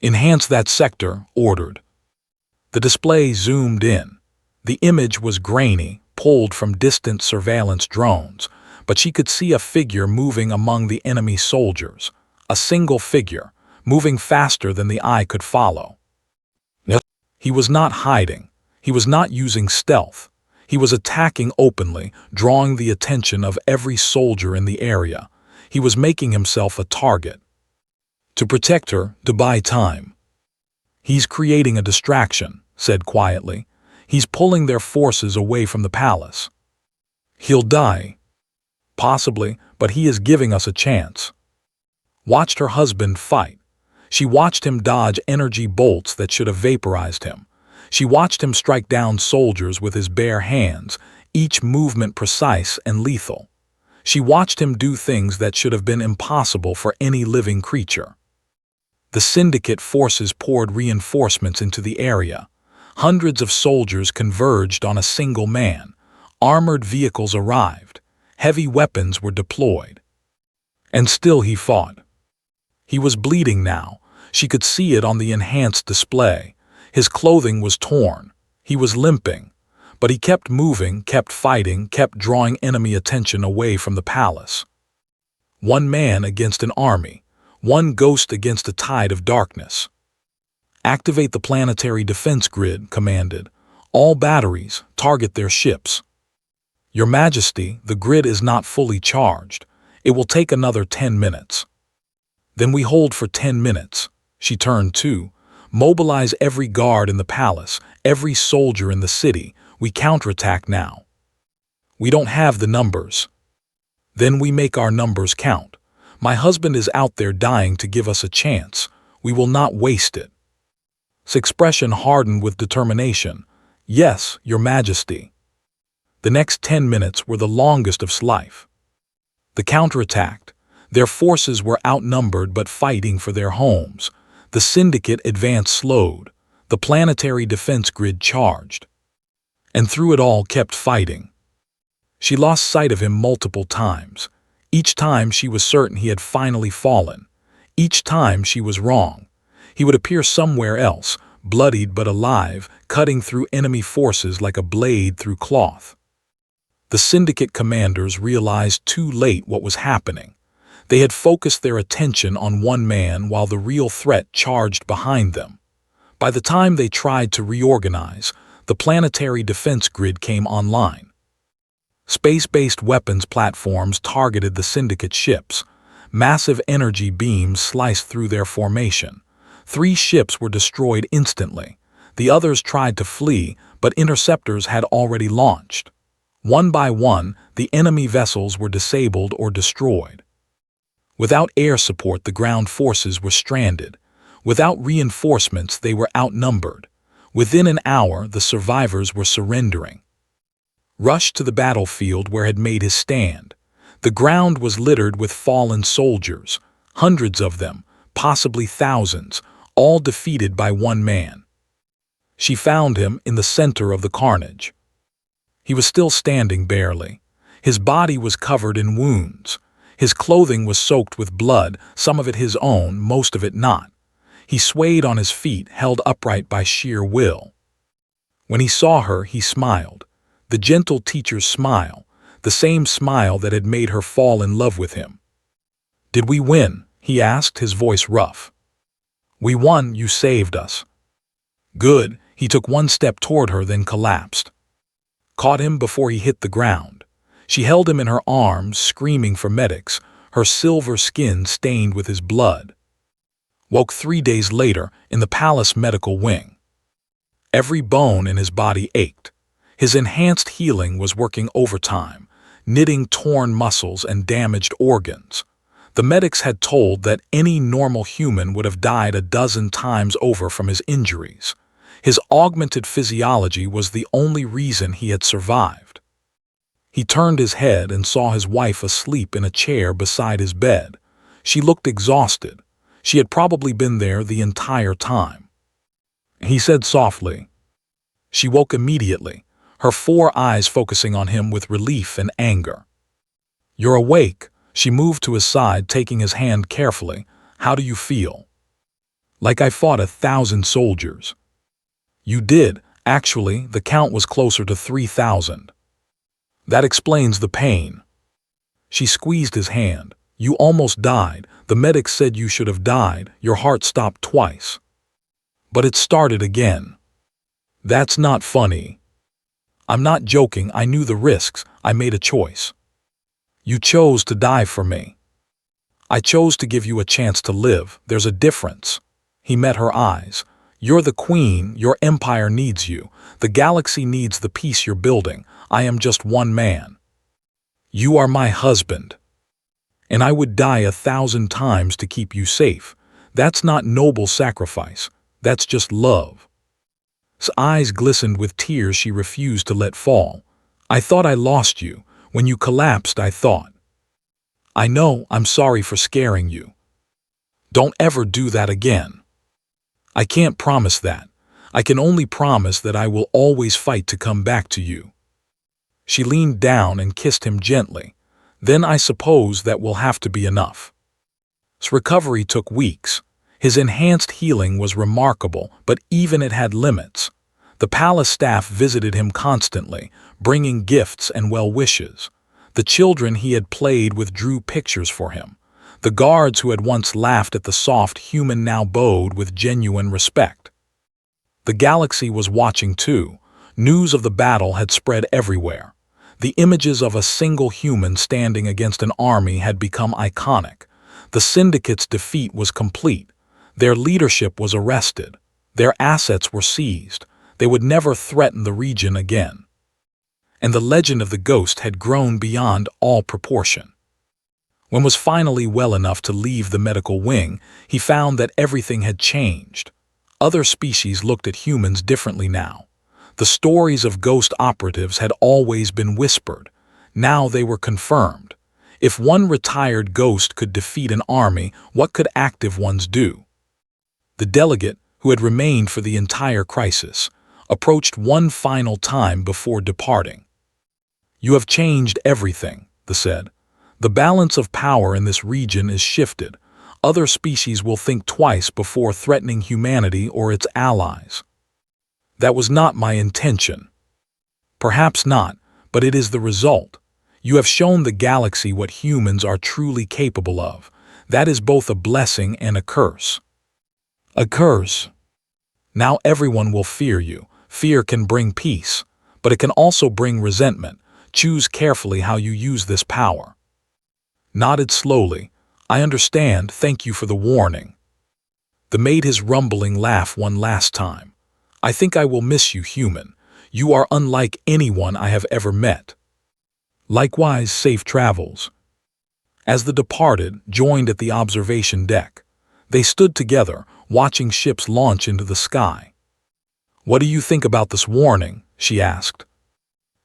Enhance that sector, ordered. The display zoomed in. The image was grainy, pulled from distant surveillance drones, but she could see a figure moving among the enemy soldiers. A single figure, moving faster than the eye could follow. He was not hiding. He was not using stealth. He was attacking openly, drawing the attention of every soldier in the area. He was making himself a target. To protect her, to buy time. He's creating a distraction, said quietly. He's pulling their forces away from the palace. He'll die. Possibly, but he is giving us a chance. Watched her husband fight. She watched him dodge energy bolts that should have vaporized him. She watched him strike down soldiers with his bare hands, each movement precise and lethal. She watched him do things that should have been impossible for any living creature. The syndicate forces poured reinforcements into the area. Hundreds of soldiers converged on a single man. Armored vehicles arrived. Heavy weapons were deployed. And still he fought. He was bleeding now. She could see it on the enhanced display. His clothing was torn. He was limping. But he kept moving, kept fighting, kept drawing enemy attention away from the palace. One man against an army. One ghost against a tide of darkness. Activate the planetary defense grid, commanded. All batteries, target their ships. Your Majesty, the grid is not fully charged. It will take another 10 minutes. Then we hold for 10 minutes. She turned to. Mobilize every guard in the palace, every soldier in the city. We counterattack now. We don't have the numbers. Then we make our numbers count. My husband is out there dying to give us a chance. We will not waste it. His expression hardened with determination. Yes, Your Majesty. The next 10 minutes were the longest of his life. The counterattacked. Their forces were outnumbered but fighting for their homes. The syndicate advance slowed. The planetary defense grid charged. And through it all kept fighting. She lost sight of him multiple times. Each time she was certain he had finally fallen. Each time she was wrong. He would appear somewhere else, bloodied but alive, cutting through enemy forces like a blade through cloth. The syndicate commanders realized too late what was happening. They had focused their attention on one man while the real threat charged behind them. By the time they tried to reorganize, the planetary defense grid came online. Space-based weapons platforms targeted the syndicate ships. Massive energy beams sliced through their formation. 3 ships were destroyed instantly. The others tried to flee, but interceptors had already launched. One by one, the enemy vessels were disabled or destroyed. Without air support, the ground forces were stranded. Without reinforcements, they were outnumbered. Within an hour, the survivors were surrendering. Rushed to the battlefield where had made his stand. The ground was littered with fallen soldiers, hundreds of them, possibly thousands, all defeated by one man. She found him in the center of the carnage. He was still standing barely. His body was covered in wounds. His clothing was soaked with blood, some of it his own, most of it not. He swayed on his feet, held upright by sheer will. When he saw her, he smiled. The gentle teacher's smile, the same smile that had made her fall in love with him. "Did we win?" he asked, his voice rough. "We won, you saved us." "Good." He took one step toward her, then collapsed. Caught him before he hit the ground. She held him in her arms, screaming for medics, her silver skin stained with his blood. Woke 3 days later in the palace medical wing. Every bone in his body ached. His enhanced healing was working overtime, knitting torn muscles and damaged organs. The medics had told that any normal human would have died a dozen times over from his injuries. His augmented physiology was the only reason he had survived. He turned his head and saw his wife asleep in a chair beside his bed. She looked exhausted. She had probably been there the entire time. He said softly. She woke immediately, her 4 eyes focusing on him with relief and anger. "You're awake." She moved to his side, taking his hand carefully. "How do you feel?" "Like I fought 1,000 soldiers." "You did. Actually, the count was closer to 3,000. That explains the pain." She squeezed his hand. "You almost died. The medics said you should have died. Your heart stopped twice. But it started again." "That's not funny." "I'm not joking. I knew the risks. I made a choice." "You chose to die for me." "I chose to give you a chance to live. There's a difference." He met her eyes. "You're the queen. Your empire needs you. The galaxy needs the peace you're building. I am just one man. You are my husband. And I would die 1,000 times to keep you safe. That's not noble sacrifice. That's just love." His eyes glistened with tears she refused to let fall. "I thought I lost you. When you collapsed, I thought." "I know. I'm sorry for scaring you." "Don't ever do that again." "I can't promise that. I can only promise that I will always fight to come back to you." She leaned down and kissed him gently. Then I suppose that will have to be enough. His recovery took weeks. His enhanced healing was remarkable, but even it had limits. The palace staff visited him constantly, bringing gifts and well wishes. The children he had played with drew pictures for him. The guards who had once laughed at the soft human now bowed with genuine respect. The galaxy was watching too. News of the battle had spread everywhere. The images of a single human standing against an army had become iconic. The syndicate's defeat was complete. Their leadership was arrested. Their assets were seized. They would never threaten the region again. And the legend of the ghost had grown beyond all proportion. When was finally well enough to leave the medical wing, he found that everything had changed. Other species looked at humans differently now. The stories of ghost operatives had always been whispered. Now they were confirmed. If one retired ghost could defeat an army, what could active ones do? The delegate, who had remained for the entire crisis, approached one final time before departing. "You have changed everything," they said. "The balance of power in this region is shifted. Other species will think twice before threatening humanity or its allies." "That was not my intention." "Perhaps not, but it is the result. You have shown the galaxy what humans are truly capable of. That is both a blessing and a curse." "A curse?" "Now everyone will fear you. Fear can bring peace, but it can also bring resentment. Choose carefully how you use this power." Nodded slowly. "I understand, thank you for the warning." They made his rumbling laugh one last time. "I think I will miss you, human. You are unlike anyone I have ever met." "Likewise, safe travels." As they departed, joined at the observation deck, they stood together, watching ships launch into the sky. "What do you think about this warning?" she asked.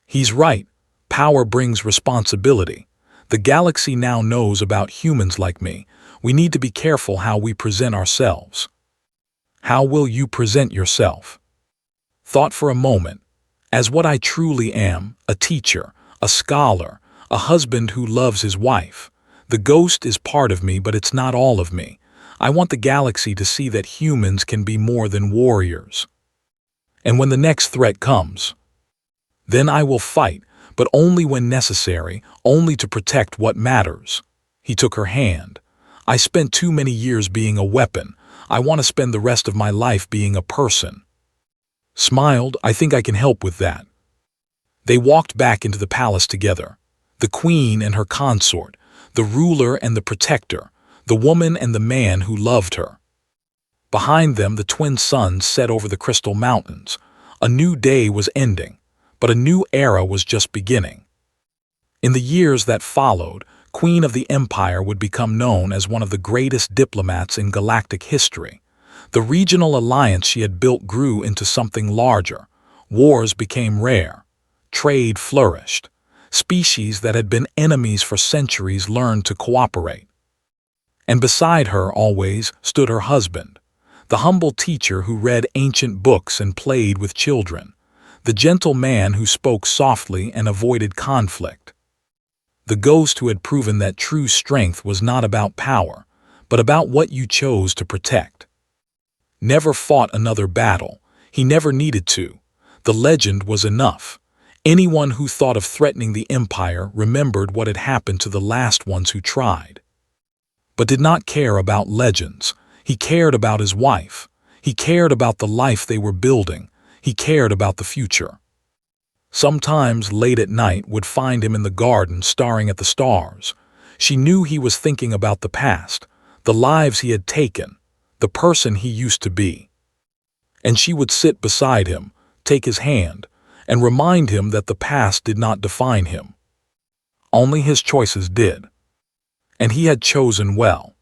"He's right. Power brings responsibility. The galaxy now knows about humans like me. We need to be careful how we present ourselves." "How will you present yourself?" Thought for a moment. "As what I truly am, a teacher, a scholar, a husband who loves his wife. The ghost is part of me, but it's not all of me. I want the galaxy to see that humans can be more than warriors. And when the next threat comes, then I will fight, but only when necessary, only to protect what matters." He took her hand. "I spent too many years being a weapon. I want to spend the rest of my life being a person." Smiled. "I think I can help with that." They walked back into the palace together. The queen and her consort, the ruler and the protector, the woman and the man who loved her. Behind them, the twin suns set over the crystal mountains. A new day was ending, but a new era was just beginning. In the years that followed, Queen of the Empire would become known as one of the greatest diplomats in galactic history. The regional alliance she had built grew into something larger. Wars became rare. Trade flourished. Species that had been enemies for centuries learned to cooperate. And beside her always stood her husband, the humble teacher who read ancient books and played with children, the gentle man who spoke softly and avoided conflict. The ghost who had proven that true strength was not about power, but about what you chose to protect. Never fought another battle. He never needed to. The legend was enough. Anyone who thought of threatening the Empire remembered what had happened to the last ones who tried. But did not care about legends. He cared about his wife. He cared about the life they were building. He cared about the future. Sometimes, late at night, would find him in the garden staring at the stars. She knew he was thinking about the past, the lives he had taken, the person he used to be. And she would sit beside him, take his hand, and remind him that the past did not define him. Only his choices did. And he had chosen well.